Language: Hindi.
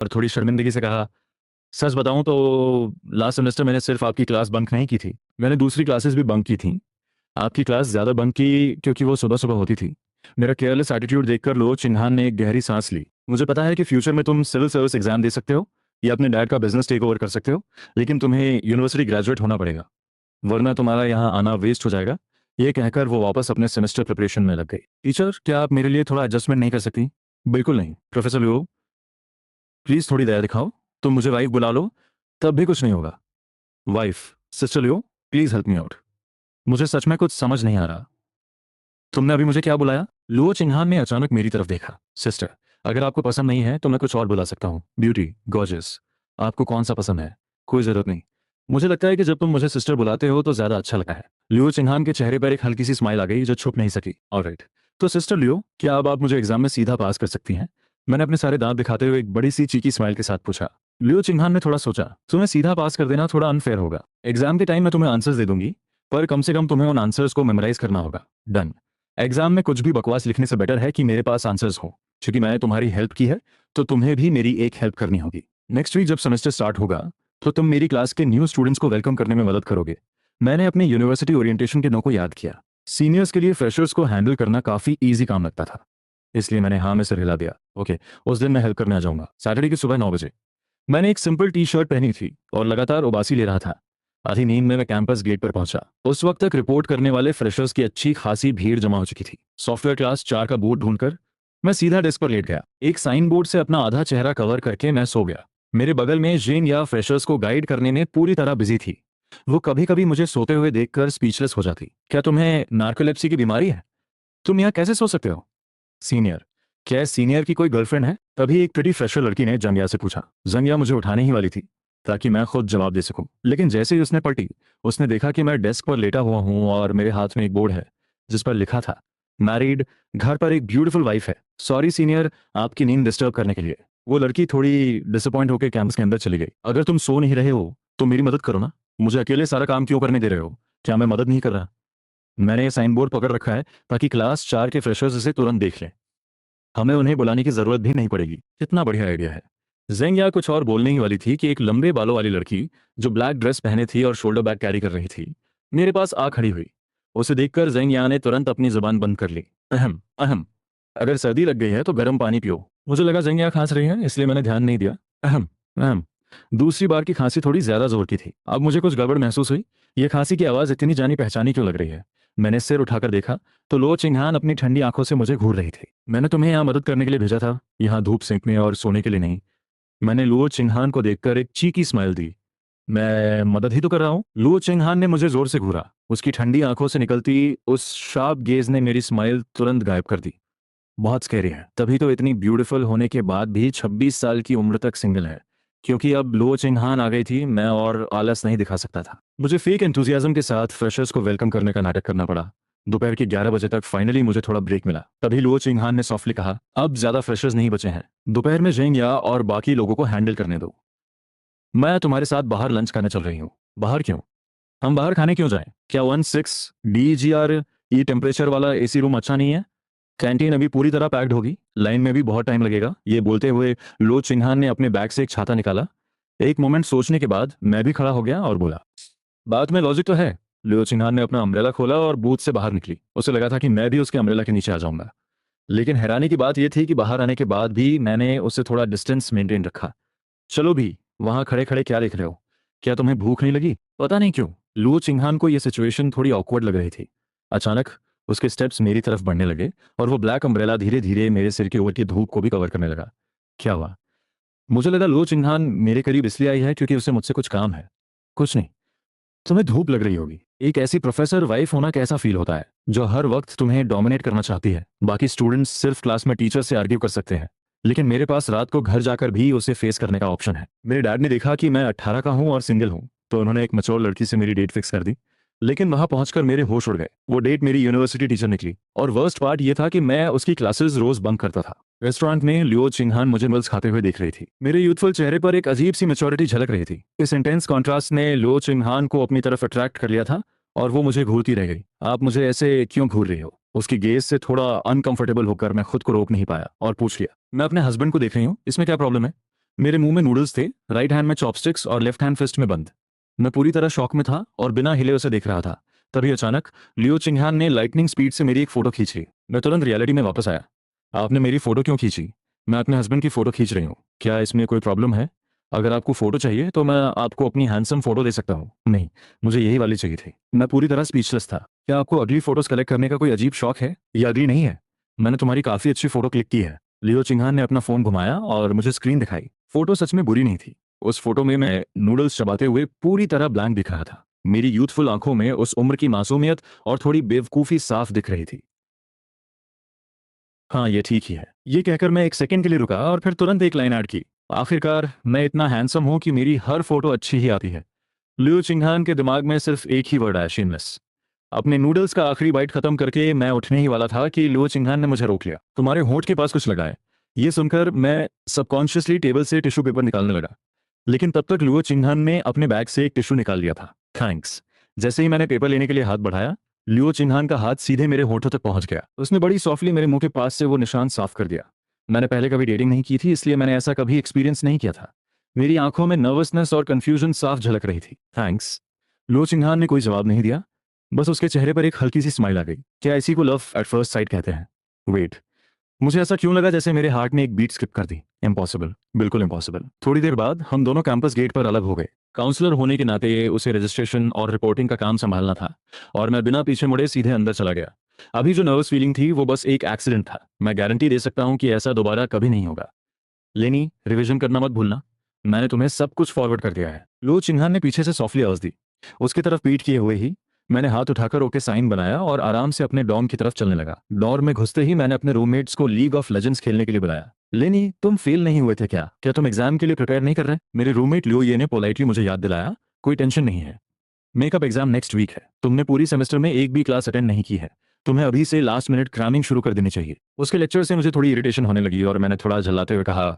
और थोड़ी शर्मिंदगी से कहा, सच बताऊं तो लास्ट सेमेस्टर मैंने सिर्फ आपकी क्लास बंक नहीं की थी, मैंने दूसरी क्लासेस भी बंक की थी। आपकी क्लास ज़्यादा बंक की क्योंकि वो सुबह सुबह होती थी। मेरा केयरलेस एटीट्यूड देखकर लो चिन्हान ने एक गहरी सांस ली। मुझे पता है कि फ्यूचर में तुम सिविल सर्विस एग्जाम दे सकते हो या अपने डैड का बिजनेस टेक ओवर कर सकते हो, लेकिन तुम्हें यूनिवर्सिटी ग्रेजुएट होना पड़ेगा, वरना तुम्हारा यहाँ आना वेस्ट हो जाएगा। ये कहकर वो वापस अपने सेमेस्टर प्रिपरेशन में लग गई। टीचर, क्या आप मेरे लिए थोड़ा एडजस्टमेंट नहीं कर सकती? बिल्कुल नहीं प्रोफेसर लियो, प्लीज थोड़ी दया दिखाओ। तुम मुझे वाइफ बुला लो, तब भी कुछ नहीं होगा। Wife? Sister Leo, please help me out. मुझे सच में कुछ समझ नहीं आ रहा। तुमने अभी मुझे क्या बुलाया? लुओ चिन्हान ने अचानक मेरी तरफ देखा। सिस्टर, अगर आपको पसंद नहीं है तो मैं कुछ और बुला सकता हूँ। ब्यूटी, गॉर्जियस, आपको कौन सा पसंद है? कोई जरूरत नहीं। मुझे लगता है कि जब तुम मुझे सिस्टर बुलाते हो तो ज्यादा अच्छा लगता है। लियो चिन्हान के चेहरे पर एक हल्की सी स्माइल आ गई जो छुप नहीं सकी। ऑलराइट, तो सिस्टर लियो, क्या अब आप मुझे एग्जाम में सीधा पास कर सकती हैं? मैंने अपने सारे दांत दिखाते हुए एक बड़ी सी चीकी स्माइल के साथ पूछा। लियो चिन्हान ने थोड़ा सोचा। तुम्हें सीधा पास कर देना थोड़ा अनफेयर होगा। एग्जाम के टाइम मैं तुम्हें आंसर्स दे दूंगी, पर कम से कम तुम्हें उन आंसर्स को मेमोराइज करना होगा। डन। एग्जाम में कुछ भी बकवास लिखने से बेटर है कि मेरे पास आंसर्स हो। क्योंकि मैंने तुम्हारी हेल्प की है तो तुम्हें भी मेरी एक हेल्प करनी होगी। नेक्स्ट वीक जब सेमेस्टर स्टार्ट होगा तो तुम मेरी क्लास के न्यू स्टूडेंट्स को वेलकम करने में मदद करोगे। मैंने अपने यूनिवर्सिटी ओरिएंटेशन के दिनों को याद किया। सीनियर्स के लिए फ्रेशर्स को हैंडल करना काफी ईजी काम लगता था, इसलिए मैंने हाँ में सिर हिला दिया। ओके, उस दिन मैं हेल्प करने आ जाऊंगा, सैटरडे की सुबह 9 बजे। मैंने एक सिंपल टी शर्ट पहनी थी और लगातार उबासी ले रहा था। आधी नींद में मैं कैंपस गेट पर पहुंचा। उस वक्त तक रिपोर्ट करने वाले फ्रेशर्स की अच्छी खासी भीड़ जमा हो चुकी थी। सॉफ्टवेयर क्लास 4 का बोर्ड ढूंढकर मैं सीधा डेस्क पर लेट गया। एक साइन बोर्ड से अपना आधा चेहरा कवर करके मैं सो गया। मेरे बगल में जेन या फ्रेशर्स को गाइड करने में पूरी तरह बिजी थी। वो कभी कभी मुझे सोते हुए देखकर स्पीचलेस हो जाती। क्या तुम्हें नार्कोलेप्सी की बीमारी है? तुम यहाँ कैसे सो सकते हो? सीनियर, क्या सीनियर की कोई गर्लफ्रेंड है? तभी एक प्रिटी फ्रेशर लड़की ने जंगिया से पूछा। जंगिया मुझे उठाने ही वाली थी ताकि मैं खुद जवाब दे सकूं, लेकिन जैसे ही उसने पलटी, उसने देखा कि मैं डेस्क पर लेटा हुआ हूं और मेरे हाथ में एक बोर्ड है जिस पर लिखा था, मैरिड, घर पर एक ब्यूटीफुल वाइफ है। सॉरी सीनियर, आपकी नींद डिस्टर्ब करने के लिए। वो लड़की थोड़ी डिसअपॉइंट होकर कैंपस के अंदर चली गई। अगर तुम सो नहीं रहे हो तो मेरी मदद करो ना। मुझे अकेले सारा काम क्यों करने दे रहे हो? क्या मैं मदद नहीं कर रहा? मैंने ये साइन बोर्ड पकड़ रखा है ताकि क्लास 4 के फ्रेशर्स इसे तुरंत देख लें। हमें उन्हें बुलाने की जरूरत भी नहीं पड़ेगी। कितना बढ़िया आइडिया है। जेंग या कुछ और बोलने ही वाली थी कि एक लंबे बालों वाली लड़की जो ब्लैक ड्रेस पहने थी और शोल्डर बैग कैरी कर रही थी मेरे पास आ खड़ी हुई। उसे देखकर जेंग या ने तुरंत अपनी जुबान बंद कर ली। अहम अहम, अगर सर्दी लग गई है तो गर्म पानी पियो। मुझे लगा जेंग या खांस रही है, इसलिए मैंने ध्यान नहीं दिया। अहम अहम। दूसरी बार की खांसी थोड़ी ज्यादा जोर की थी। अब मुझे कुछ गड़बड़ महसूस हुई। ये खांसी की आवाज इतनी जानी पहचानी क्यों लग रही है? मैंने सिर उठाकर देखा तो लो चिंगहान अपनी ठंडी आंखों से मुझे घूर रही थी। मैंने तुम्हें यहाँ मदद करने के लिए भेजा था, यहाँ धूप सेंकने और सोने के लिए नहीं। मैंने लुओ चिंगहान को देखकर एक चीकी स्माइल दी। मैं मदद ही तो कर रहा हूँ। लुओ चिंगहान ने मुझे जोर से घूरा। उसकी ठंडी आंखों से निकलती उस शार्प गेज ने मेरी स्माइल तुरंत गायब कर दी। बहुत स्कैरी है, तभी तो इतनी ब्यूटीफुल होने के बाद भी 26 साल की उम्र तक सिंगल है। क्योंकि अब लो चिंगहान आ गई थी, मैं और आलस नहीं दिखा सकता था। मुझे फेक एंथुजियाज्म के साथ फ्रेशर्स को वेलकम करने का नाटक करना पड़ा। दोपहर के 11 बजे तक फाइनली मुझे थोड़ा ब्रेक मिला। तभी लो चिंगहान ने सॉफ्टली कहा, अब ज्यादा फ्रेशर्स नहीं बचे हैं, दोपहर में जेंग या और बाकी लोगों को हैंडल करने दो। मैं तुम्हारे साथ बाहर लंच करने चल रही हूँ। बाहर क्यों? हम बाहर खाने क्यों जाएं? क्या 16 DGR ये टेम्परेचर वाला एसी रूम अच्छा नहीं है? कैंटीन अभी पूरी तरह पैक्ड होगी, लाइन में भी बहुत टाइम लगेगा। ये बोलते हुए लो चिन्हान ने अपने बैग से एक छाता निकाला। एक मोमेंट सोचने के बाद मैं भी खड़ा हो गया और बोला, बात में लॉजिक तो है। लो चिन्हान ने अपना अम्ब्रेला खोला और बूथ से बाहर निकली। उसे लगा था कि मैं भी उसके अम्ब्रेला के नीचे आ जाऊंगा, लेकिन हैरानी की बात यह थी कि बाहर आने के बाद भी मैंने उससे थोड़ा डिस्टेंस मेंटेन रखा। चलो भी, वहां खड़े खड़े क्या देख रहे हो? क्या तुम्हें भूख नहीं लगी? पता नहीं क्यों लुओ चिंगहान को यह सिचुएशन थोड़ी ऑकवर्ड लग रही थी। अचानक उसके स्टेप्स मेरी तरफ बढ़ने लगे और वो ब्लैक अम्ब्रेला धीरे धीरे मेरे सिर के ऊपर की धूप को भी कवर करने लगा। क्या हुआ? मुझे लगा लुओ चिंगहान मेरे करीब इसलिए आई है क्योंकि उसे मुझसे कुछ काम है। कुछ नहीं। तुम्हें धूप लग रही होगी। एक ऐसी प्रोफेसर वाइफ होना कैसा फील होता है जो हर वक्त तुम्हें डोमिनेट करना चाहती है। बाकी स्टूडेंट्स सिर्फ क्लास में टीचर से आर्ग्यू कर सकते हैं, लेकिन मेरे पास रात को घर जाकर भी उसे फेस करने का ऑप्शन है। मेरे डैड ने देखा कि मैं 18 का हूं और सिंगल हूं, तो उन्होंने एक मैच्योर लड़की से मेरी डेट फिक्स कर दी। लेकिन वहां पहुंचकर मेरे होश उड़ गए। वो डेट मेरी यूनिवर्सिटी टीचर निकली, और वर्स्ट पार्ट ये था कि मैं उसकी क्लासेस रोज बंक करता था। रेस्टोरेंट में लियो चिंगहान मुझे मील्स खाते हुए देख रही थी। मेरे यूथफुल चेहरे पर एक अजीब सी मैच्योरिटी झलक रही थी। इस इंटेंस कॉन्ट्रास्ट ने लियो चिंगहान को अपनी तरफ अट्रैक्ट कर लिया था और वो मुझे घूरती रह गई। आप मुझे ऐसे क्यों घूर रही हो? उसकी गेज से थोड़ा अनकंफर्टेबल होकर मैं खुद को रोक नहीं पाया और पूछ लिया, मैं अपने हस्बैंड को देख रही हूँ, इसमें क्या प्रॉब्लम है? मेरे मुंह में नूडल्स थे, राइट हैंड में चॉपस्टिक्स और लेफ्ट हैंड फिस्ट में बंद। मैं पूरी तरह शॉक में था और बिना हिले उसे देख रहा था। तभी अचानक लियो चिंगहान ने लाइटनिंग स्पीड से मेरी एक फोटो खींच ली। मैं तुरंत रियलिटी में वापस आया। आपने मेरी फोटो क्यों खींची? मैं अपने हस्बैंड की फोटो खींच रही हूँ, क्या इसमें कोई प्रॉब्लम है? अगर आपको फोटो चाहिए तो मैं आपको अपनी हैंडसम फोटो दे सकता हूँ। नहीं, मुझे यही वाली चाहिए थी। मैं पूरी तरह स्पीचलेस था। क्या आपको अगली फोटोज कलेक्ट करने का कोई अजीब शौक है या अगली नहीं है? मैंने तुम्हारी काफी अच्छी फोटो क्लिक की है। लियो चिंगहान ने अपना फोन घुमाया और मुझे स्क्रीन दिखाई। फोटो सच में बुरी नहीं थी। उस फोटो में मैं नूडल्स चबाते हुए पूरी तरह ब्लैंक दिख रहा था। मेरी यूथफुल आंखों में उस उम्र की मासूमियत और थोड़ी बेवकूफी साफ दिख रही थी। हाँ, ये ठीक ही है। ये कहकर मैं एक सेकंड के लिए रुका और फिर तुरंत एक लाइन ऐड की। आखिरकार मैं इतना हैंडसम हूं कि मेरी हर फोटो अच्छी ही आती है। लियो चिंगहान के दिमाग में सिर्फ एक ही वर्ड आया, शेमलेस। अपने नूडल्स का आखिरी बाइट खत्म करके मैं उठने ही वाला था कि लियो चिंगहान ने मुझे रोक लिया। तुम्हारे होंठ के पास कुछ लगा है। ये सुनकर मैं सबकॉन्शियसली टेबल से टिश्यू पेपर निकालने लगा, लेकिन तब तक लियो चिंगहान ने अपने बैग से एक टिश्यू निकाल लिया था। थैंक्स। जैसे ही मैंने पेपर लेने के लिए हाथ बढ़ाया, लियो चिन्हान का हाथ सीधे मेरे होठों तक पहुंच गया। उसने बड़ी सॉफ्टली मेरे मुंह के पास से वो निशान साफ कर दिया। मैंने पहले कभी डेटिंग नहीं की थी, इसलिए मैंने ऐसा कभी एक्सपीरियंस नहीं किया था। मेरी आंखों में नर्वसनेस और कंफ्यूजन साफ झलक रही थी। थैंक्स। लियो चिन्हान ने कोई जवाब नहीं दिया, बस उसके चेहरे पर एक हल्की सी स्माइल आ गई। क्या इसी को लव एट फर्स्ट साइट कहते हैं? वेट, मुझे ऐसा क्यों लगा जैसे मेरे हार्ट ने एक बीट स्किप कर दी। इम्पॉसिबल, बिल्कुल इम्पॉसिबल। थोड़ी देर बाद हम दोनों कैंपस गेट पर अलग हो गए। काउंसलर होने के नाते उसे रजिस्ट्रेशन और रिपोर्टिंग का काम संभालना था, और मैं बिना पीछे मुड़े सीधे अंदर चला गया। अभी जो नर्वस फीलिंग थी वो बस एक एक्सीडेंट था। मैं गारंटी दे सकता हूँ कि ऐसा दोबारा कभी नहीं होगा। लेनी, रिवीजन करना मत भूलना। मैंने तुम्हें सब कुछ फॉरवर्ड कर दिया है। लो चिन्हान ने पीछे से सॉफ्टली आवाज दी। उसकी तरफ पीठ किए हुए ही मैंने हाथ उठाकर ओके साइन बनाया और आराम से अपने डॉर्म की तरफ चलने लगा। डॉर्म में घुसते ही मैंने अपने रूममेट्स को लीग ऑफ लेजेंड्स खेलने के लिए बुलाया। लेनी, तुम फेल नहीं हुए थे क्या तुम एग्जाम के लिए प्रिपेयर नहीं कर रहे? मेरे रूममेट लियो ये ने पोलाइटली मुझे याद दिलाया। कोई टेंशन नहीं है, मेकअप एग्जाम नेक्स्ट वीक है। तुमने पूरी सेमेस्टर में एक भी क्लास अटेंड नहीं की है। तुम्हें अभी से लास्ट मिनट क्रैमिंग शुरू कर देनी चाहिए। उसके लेक्चर से मुझे थोड़ी इरिटेशन होने लगी और मैंने थोड़ा झल्लाते हुए कहा,